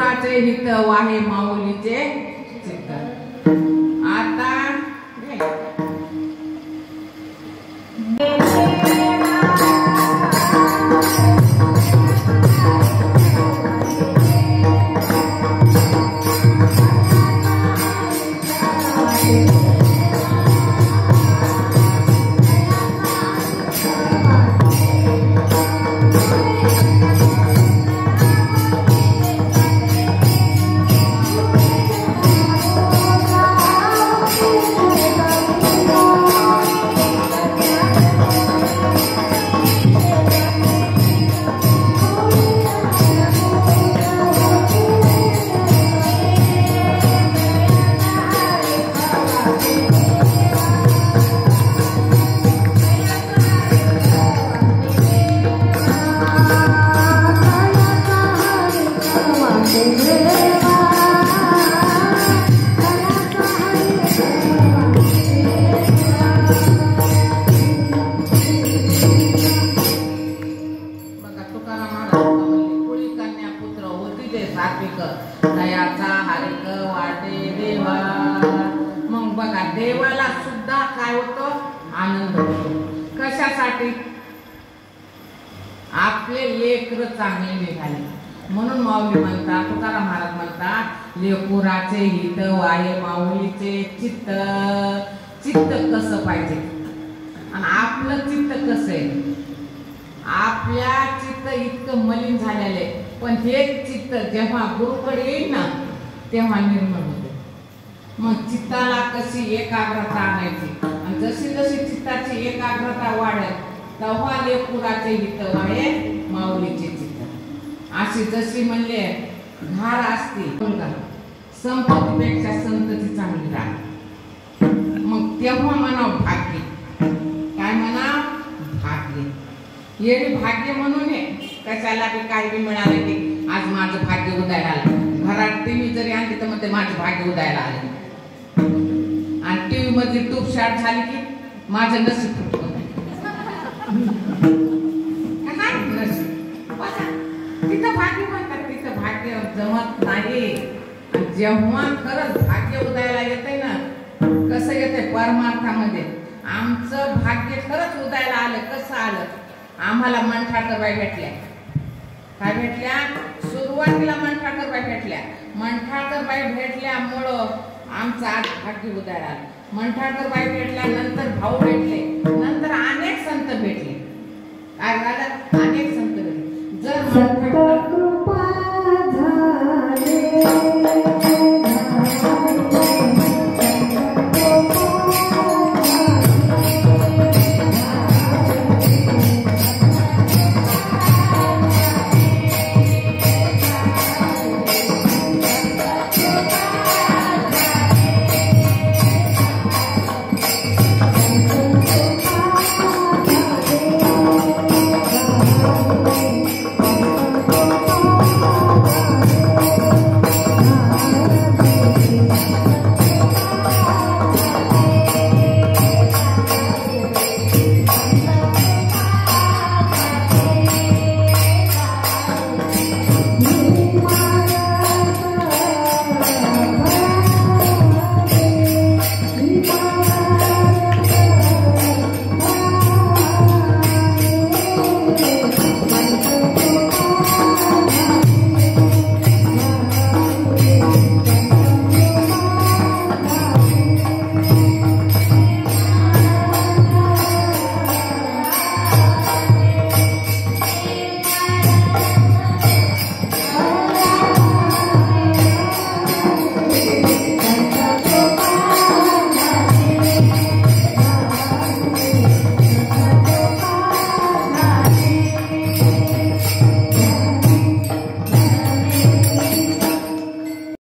लेकराचे हित वाहे माऊलीचे चित्त. आता देवाला सुद्धा काय होतं? आनंद होतो. कशासाठी? आपले लेकर चांगले निघाले म्हणून माऊली म्हणतात, तुकाराम महाराज म्हणतात, लेकुराचे हित वाहे माऊलीचे चित्त. चित्त कसं पाहिजे आणि आपलं चित्त कसं आहे? आपल्या चित्त इतकं मलिन झालेले, पण हे चित्त जेव्हा गुरुकडे येईल ना तेव्हा निर्मळ होते. मग चित्ताला कशी एकाग्रता आणायची आणि जशी जशी चित्ताची एकाग्रता वाढेल तेव्हा लेकुराचे हित वाहे माऊलीचे चित्त. अशी जशी म्हणले घार असते संपत्तीपेक्षा संतती चांगली राहते. मग तेव्हा म्हणावं भाग्य. काय म्हणा? भाग्य. येणे भाग्य म्हणून कशाला बी काही बी मिळाले की आज माझं भाग्य उदयाला आलं. घरात टीव्ही जरी आणली तर म्हणते माझं भाग्य उदयाला आले. आणि टीव्ही मध्ये टूप शाट झाली की माझं नशीब फुटलं. तिथं भाग्य म्हणतात, तिथं भाग्य जमत नाही. जेव्हा खरंच भाग्य उदयाला येते ना, कसं येते परमार्थामध्ये, आमचं भाग्य खरंच उदयाला आलं. कसं आलं? आम्हाला मंठाकरबाई भेटल्या. काय भेटल्या? सुरुवातीला मंठाकरबाई भेटल्या. मंठाकरबाई भेटल्यामुळं आमचं आज भाग्य उदयाला आलं. मंठाकरबाई भेटल्यानंतर भाऊ भेटले, नंतर अनेक संत भेटले. काय झालं? अनेक